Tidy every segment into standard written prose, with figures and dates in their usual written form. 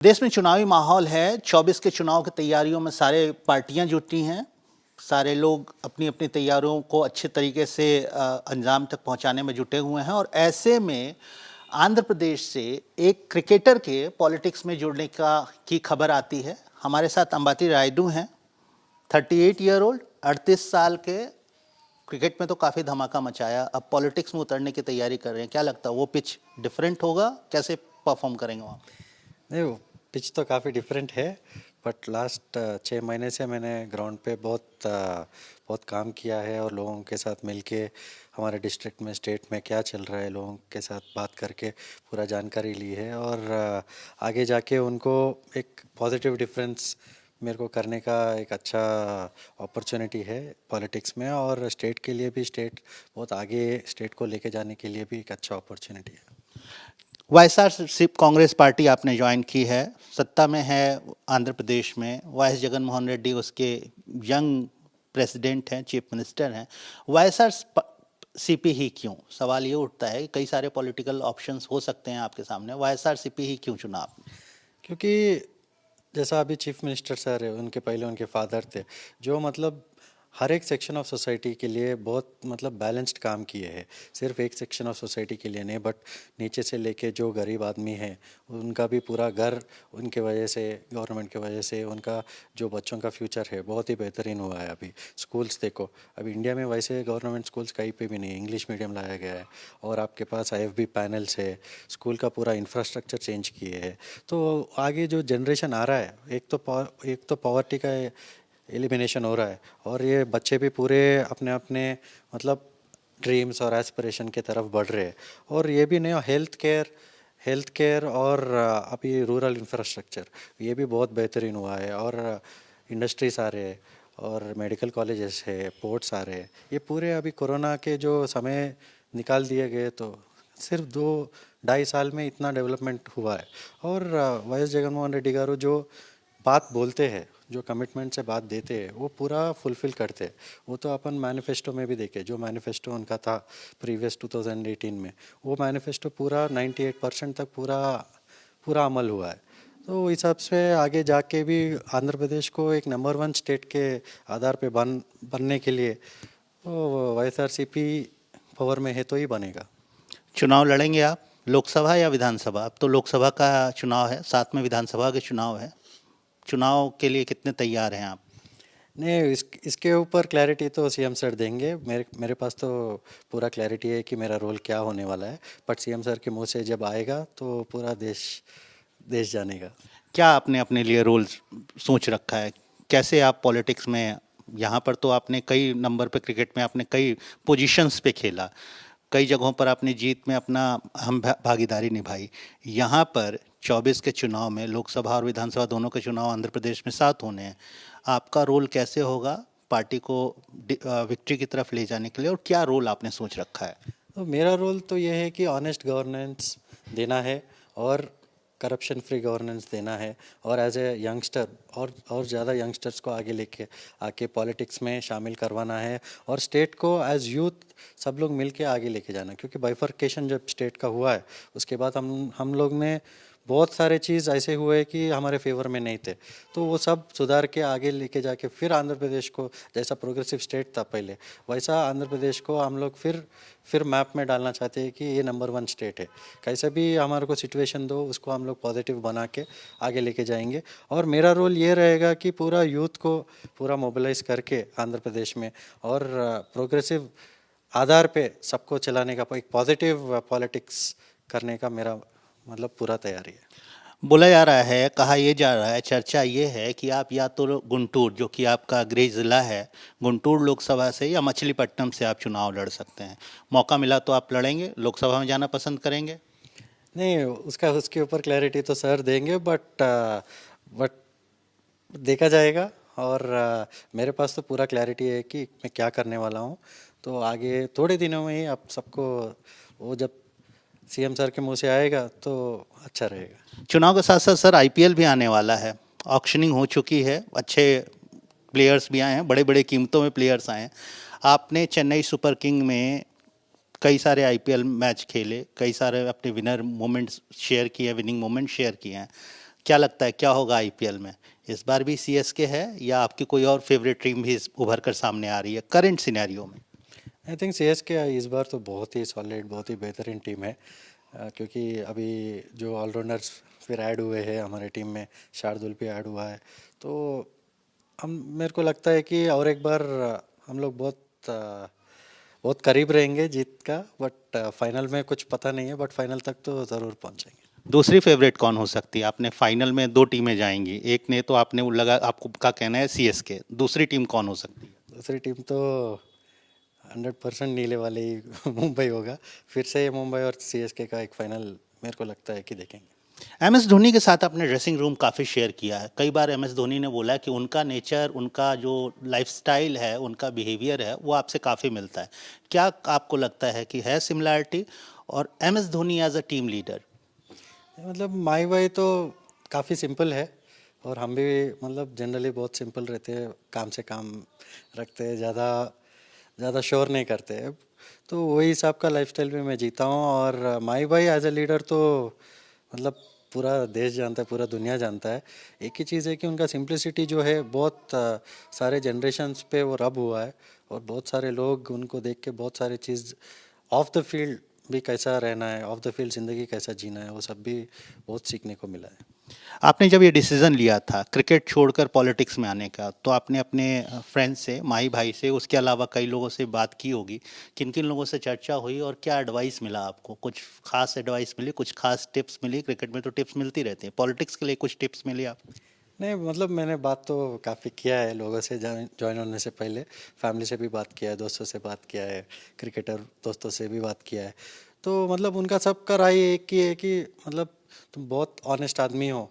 देश में चुनावी माहौल है। 24 के चुनाव की तैयारियों में सारे पार्टियां जुटी हैं। सारे लोग अपनी अपनी तैयारियों को अच्छे तरीके से अंजाम तक पहुंचाने में जुटे हुए हैं और ऐसे में आंध्र प्रदेश से एक क्रिकेटर के पॉलिटिक्स में जुड़ने की खबर आती है। हमारे साथ अंबाती रायडू हैं, 38 ईयर ओल्ड, 38 साल के। क्रिकेट में तो काफ़ी धमाका मचाया, अब पॉलिटिक्स में उतरने की तैयारी कर रहे हैं। क्या लगता है वो पिच डिफरेंट होगा? कैसे परफॉर्म करेंगे वहाँ? नहीं, वो पिच तो काफ़ी डिफरेंट है। बट लास्ट 6 महीने से मैंने ग्राउंड पे बहुत काम किया है और लोगों के साथ मिलके हमारे डिस्ट्रिक्ट में, स्टेट में क्या चल रहा है, लोगों के साथ बात करके पूरा जानकारी ली है। और आगे जाके उनको एक पॉजिटिव डिफरेंस मेरे को करने का एक अच्छा अपॉर्चुनिटी है पॉलिटिक्स में, और स्टेट के लिए भी, स्टेट बहुत आगे, स्टेट को लेके जाने के लिए भी एक अच्छा अपॉर्चुनिटी है। वाईएसआरसीपी कांग्रेस पार्टी आपने ज्वाइन की है, सत्ता में है आंध्र प्रदेश में। वाई एस जगन मोहन रेड्डी उसके यंग प्रेसिडेंट हैं, चीफ मिनिस्टर हैं। वाईएसआरसीपी ही क्यों? सवाल ये उठता है कि कई सारे पॉलिटिकल ऑप्शंस हो सकते हैं आपके सामने, वाईएसआरसीपी ही क्यों चुना आपने? क्योंकि जैसा अभी चीफ मिनिस्टर सर है, उनके पहले उनके फादर थे, जो मतलब हर एक सेक्शन ऑफ सोसाइटी के लिए बहुत मतलब बैलेंस्ड काम किए हैं। सिर्फ एक सेक्शन ऑफ सोसाइटी के लिए नहीं, बट नीचे से लेके जो गरीब आदमी है उनका भी पूरा घर, उनके वजह से, गवर्नमेंट के वजह से उनका जो बच्चों का फ्यूचर है बहुत ही बेहतरीन हुआ है। अभी स्कूल्स देखो, अभी इंडिया में वैसे गवर्नमेंट स्कूल्स कहीं पे भी नहीं, इंग्लिश मीडियम लाया गया है। और आपके पास IFB पैनल्स है, स्कूल का पूरा इंफ्रास्ट्रक्चर चेंज किए है। तो आगे जो जनरेशन आ रहा है, एक तो पॉवर्टी का एलिमिनेशन हो रहा है, और ये बच्चे भी पूरे अपने अपने मतलब ड्रीम्स और एस्पिरेशन की तरफ बढ़ रहे हैं। और ये भी नहीं, हेल्थ केयर और अभी रूरल इंफ्रास्ट्रक्चर ये भी बहुत बेहतरीन हुआ है। और इंडस्ट्रीज आ रहे हैं और मेडिकल कॉलेजेस है, पोर्ट्स आ रहे हैं। ये पूरे अभी कोरोना के जो समय निकाल दिए गए, तो सिर्फ 2-2.5 साल में इतना डेवलपमेंट हुआ है। और वाई एस जगनमोहन रेड्डी गारू जो बात बोलते हैं, जो कमिटमेंट से बात देते हैं, वो पूरा फुलफिल करते हैं। वो तो अपन मैनिफेस्टो में भी देखे, जो मैनिफेस्टो उनका था प्रीवियस 2018 में, वो मैनिफेस्टो पूरा 98% तक पूरा अमल हुआ है। तो इस हिसाब से आगे जाके भी आंध्र प्रदेश को एक नंबर 1 स्टेट के आधार पे बनने के लिए तो YSRCP पावर में है तो ही बनेगा। चुनाव लड़ेंगे आप, लोकसभा या विधानसभा? अब तो लोकसभा का चुनाव है, साथ में विधानसभा के चुनाव है। चुनाव के लिए कितने तैयार हैं आप? नहीं, इसके ऊपर क्लैरिटी तो CM सर देंगे। मेरे पास तो पूरा क्लैरिटी है कि मेरा रोल क्या होने वाला है, बट CM सर के मुंह से जब आएगा तो पूरा देश जानेगा। क्या आपने अपने लिए रोल सोच रखा है? कैसे आप पॉलिटिक्स में, यहाँ पर तो आपने कई नंबर पे, क्रिकेट में आपने कई पोजीशंस पे खेला, कई जगहों पर आपने जीत में अपना अहम भागीदारी निभाई। यहाँ पर 24 के चुनाव में, लोकसभा और विधानसभा दोनों के चुनाव आंध्र प्रदेश में साथ होने हैं, आपका रोल कैसे होगा पार्टी को विक्ट्री की तरफ ले जाने के लिए, और क्या रोल आपने सोच रखा है? तो मेरा रोल तो ये है कि ऑनेस्ट गवर्नेंस देना है, और करप्शन फ्री गवर्नेंस देना है, और एज ए यंगस्टर और ज़्यादा यंगस्टर्स को आगे लेके आके पॉलिटिक्स में शामिल करवाना है, और स्टेट को एज यूथ सब लोग मिल के आगे लेके जाना। क्योंकि बाइफर्केशन जब स्टेट का हुआ है, उसके बाद हम लोग ने बहुत सारे चीज़ ऐसे हुए कि हमारे फेवर में नहीं थे। तो वो सब सुधार के आगे लेके जाके फिर आंध्र प्रदेश को, जैसा प्रोग्रेसिव स्टेट था पहले, वैसा आंध्र प्रदेश को हम लोग फिर मैप में डालना चाहते हैं कि ये नंबर 1 स्टेट है। कैसे भी हमारे को सिचुएशन दो, उसको हम लोग पॉजिटिव बना के आगे लेके जाएंगे। और मेरा रोल ये रहेगा कि पूरा यूथ को पूरा मोबिलाइज करके आंध्र प्रदेश में, और प्रोग्रेसिव आधार पे सबको चलाने का, एक पॉजिटिव पॉलिटिक्स करने का मेरा मतलब पूरा तैयारी है। बोला जा रहा है, कहा यह जा रहा है, चर्चा ये है कि आप या तो गुंटूर, जो कि आपका गृह जिला है, गुंटूर लोकसभा से, या मछलीपट्टनम से आप चुनाव लड़ सकते हैं। मौका मिला तो आप लड़ेंगे, लोकसभा में जाना पसंद करेंगे? नहीं, उसके ऊपर क्लैरिटी तो सर देंगे, बट देखा जाएगा। और मेरे पास तो पूरा क्लैरिटी है कि मैं क्या करने वाला हूँ। तो आगे थोड़े दिनों में ही आप सबको, वो जब CM सर के मुंह से आएगा तो अच्छा रहेगा। चुनाव के साथ साथ सर IPL भी आने वाला है, ऑक्शनिंग हो चुकी है, अच्छे प्लेयर्स भी आए हैं, बड़े बड़े कीमतों में प्लेयर्स आए हैं। आपने चेन्नई सुपर किंग में कई सारे IPL मैच खेले, कई सारे अपने विनर मोमेंट्स शेयर किए, विनिंग मोमेंट शेयर किए हैं। क्या लगता है क्या होगा आईपीएल में? इस बार भी सीएसके है या आपकी कोई और फेवरेट टीम भी उभर कर सामने आ रही है करंट सिनेरियो में? आई थिंक सीएसके इस बार तो बहुत ही सॉलिड, बहुत ही बेहतरीन टीम है। क्योंकि अभी जो ऑलराउंडर्स फिर ऐड हुए हैं हमारे टीम में, शार्दुल भी ऐड हुआ है, तो हम मेरे को लगता है कि और एक बार हम लोग बहुत करीब रहेंगे जीत का। बट फाइनल में कुछ पता नहीं है, बट फाइनल तक तो ज़रूर पहुंचेंगे। दूसरी फेवरेट कौन हो सकती है? आपने फाइनल में दो टीमें जाएंगी, एक ने तो आपने वो लगा आपको का कहना है सीएसके, दूसरी टीम कौन हो सकती है? दूसरी टीम तो 100% नीले वाले ही मुंबई होगा। फिर से मुंबई और सीएसके का एक फाइनल मेरे को लगता है कि देखेंगे। एम एस धोनी के साथ आपने ड्रेसिंग रूम काफ़ी शेयर किया है। कई बार एम एस धोनी ने बोला है कि उनका नेचर, उनका जो लाइफस्टाइल है, उनका बिहेवियर है, वो आपसे काफ़ी मिलता है। क्या आपको लगता है कि है सिमिलैरिटी? और M S Dhoni as a team leader? मतलब माई वाई तो काफ़ी सिंपल है, और हम भी मतलब जनरली बहुत सिंपल रहते हैं, काम से काम रखते हैं, ज़्यादा ज़्यादा शोर नहीं करते हैं। तो वही हिसाब का लाइफस्टाइल भी मैं जीता हूँ। और माई भाई एज ए लीडर तो मतलब पूरा देश जानता है, पूरा दुनिया जानता है। एक ही चीज़ है कि उनका सिंप्लिसिटी जो है बहुत सारे जनरेशन्स पे वो रब हुआ है, और बहुत सारे लोग उनको देख के बहुत सारी चीज़ ऑफ द फील्ड भी कैसा रहना है, ऑफ द फील्ड ज़िंदगी कैसा जीना है, वो सब भी बहुत सीखने को मिला है। आपने जब ये डिसीजन लिया था क्रिकेट छोड़कर पॉलिटिक्स में आने का, तो आपने अपने फ्रेंड से, माही भाई से, उसके अलावा कई लोगों से बात की होगी। किन किन लोगों से चर्चा हुई और क्या एडवाइस मिला आपको? कुछ खास एडवाइस मिली, कुछ खास टिप्स मिली? क्रिकेट में तो टिप्स मिलती रहती हैं, पॉलिटिक्स के लिए कुछ टिप्स मिली आपको? नहीं मतलब मैंने बात तो काफ़ी किया है लोगों से, ज्वाइन होने से पहले फैमिली से भी बात किया है, दोस्तों से बात किया है, क्रिकेटर दोस्तों से भी बात किया है। तो मतलब उनका सबका राय एक ही है कि मतलब तुम बहुत ऑनेस्ट आदमी हो।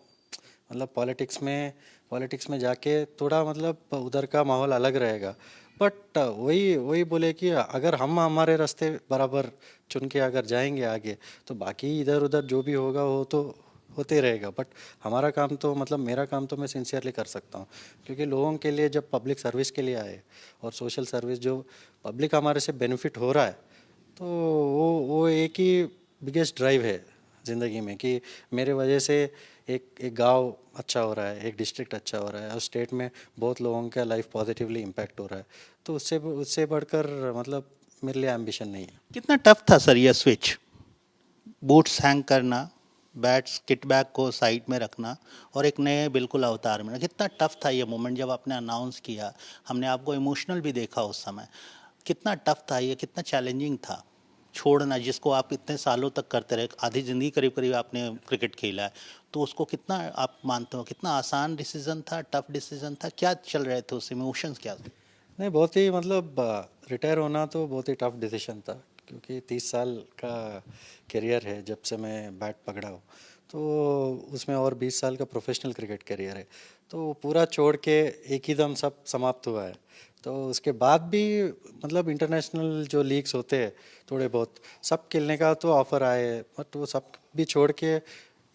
मतलब पॉलिटिक्स में जाके थोड़ा मतलब उधर का माहौल अलग रहेगा। बट वही वही बोले कि अगर हम हमारे रास्ते बराबर चुन के अगर जाएंगे आगे, तो बाकी इधर उधर जो भी होगा वो तो होते रहेगा। बट हमारा काम तो मतलब मेरा काम तो मैं सिंसियरली कर सकता हूँ, क्योंकि लोगों के लिए जब पब्लिक सर्विस के लिए आए और सोशल सर्विस जो पब्लिक हमारे से बेनिफिट हो रहा है, तो वो एक ही बिगेस्ट ड्राइव है ज़िंदगी में कि मेरे वजह से एक गांव अच्छा हो रहा है, एक डिस्ट्रिक्ट अच्छा हो रहा है, और स्टेट में बहुत लोगों का लाइफ पॉजिटिवली इम्पैक्ट हो रहा है। तो उससे उससे बढ़कर मतलब मेरे लिए एम्बिशन नहीं है। कितना टफ था सर ये स्विच? बूट्स हैंग करना, बैट्स किट बैग को साइड में रखना और एक नए बिल्कुल अवतार में, कितना टफ था ये मोमेंट जब आपने अनाउंस किया? हमने आपको इमोशनल भी देखा उस समय। कितना टफ था ये, कितना चैलेंजिंग था छोड़ना, जिसको आप इतने सालों तक करते रहे, आधी ज़िंदगी करीब करीब आपने क्रिकेट खेला है, तो उसको कितना आप मानते हो, कितना आसान डिसीजन था, टफ डिसीजन था? क्या चल रहे थे उस इमोशंस क्या थे? नहीं बहुत ही मतलब रिटायर होना तो बहुत ही टफ डिसीजन था, क्योंकि 30 साल का करियर है जब से मैं बैट पकड़ा हूँ। तो उसमें और 20 साल का प्रोफेशनल क्रिकेट करियर है, तो पूरा छोड़ के एक ही दम सब समाप्त हुआ है। तो उसके बाद भी मतलब इंटरनेशनल जो लीग्स होते हैं थोड़े बहुत सब खेलने का तो ऑफ़र आए, बट वो सब भी छोड़ के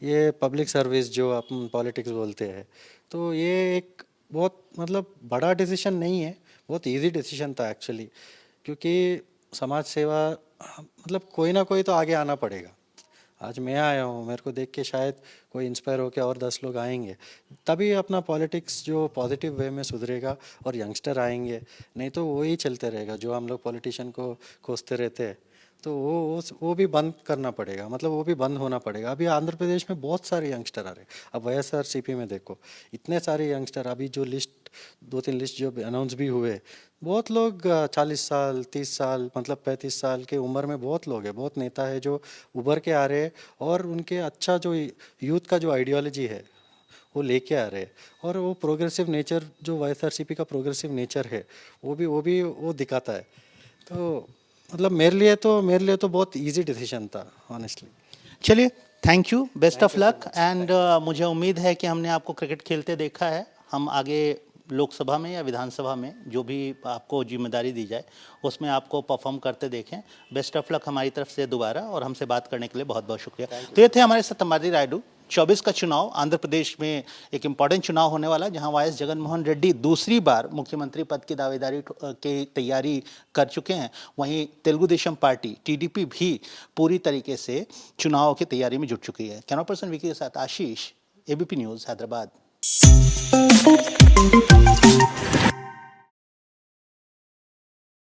ये पब्लिक सर्विस जो अपन पॉलिटिक्स बोलते हैं, तो ये एक बहुत मतलब बड़ा डिसीजन नहीं है, बहुत इजी डिसीजन था एक्चुअली। क्योंकि समाज सेवा मतलब कोई ना कोई तो आगे आना पड़ेगा। आज मैं आया हूँ, मेरे को देख के शायद कोई इंस्पायर होकर और 10 लोग आएंगे, तभी अपना पॉलिटिक्स जो पॉजिटिव वे में सुधरेगा और यंगस्टर आएंगे। नहीं तो वही चलते रहेगा जो हम लोग पॉलिटिशियन को कोसते रहते हैं। तो वो भी बंद करना पड़ेगा, मतलब वो भी बंद होना पड़ेगा। अभी आंध्र प्रदेश में बहुत सारे यंगस्टर आ रहे हैं। अब वाईएसआरसीपी में देखो, इतने सारे यंगस्टर, अभी जो लिस्ट 2-3 लिस्ट जो अनाउंस भी हुए, बहुत लोग 40 साल 30 साल मतलब 35 साल के उम्र में बहुत लोग हैं, बहुत नेता है जो उभर के आ रहे हैं, और उनके अच्छा जो यूथ का जो आइडियोलॉजी है वो लेके आ रहे हैं। और वो प्रोग्रेसिव नेचर जो वाईएसआरसीपी का प्रोग्रेसिव नेचर है वो दिखाता है। तो मतलब मेरे लिए तो बहुत इजी डिसीजन था ऑनेस्टली। चलिए, thank you, best thank of you so luck, much. And मुझे उम्मीद है कि हमने आपको क्रिकेट खेलते देखा है। हम आगे लोकसभा में या विधानसभा में जो भी आपको जिम्मेदारी दी जाए उसमें आपको परफॉर्म करते देखें। बेस्ट ऑफ लक हमारी तरफ से दोबारा, और हमसे बात करने के लिए बहुत बहुत शुक्रिया। तो ये थे हमारे साथ अंबारी रायडू। 24 का चुनाव आंध्र प्रदेश में एक इम्पॉर्टेंट चुनाव होने वाला, जहां वाईएस जगनमोहन रेड्डी दूसरी बार मुख्यमंत्री पद की दावेदारी की तैयारी कर चुके हैं। वहीं तेलुगु देशम पार्टी टीडीपी भी पूरी तरीके से चुनाव की तैयारी में जुट चुकी है। कैमरा पर्सन विकी के साथ आशीष, एबीपी न्यूज़ हैदराबाद।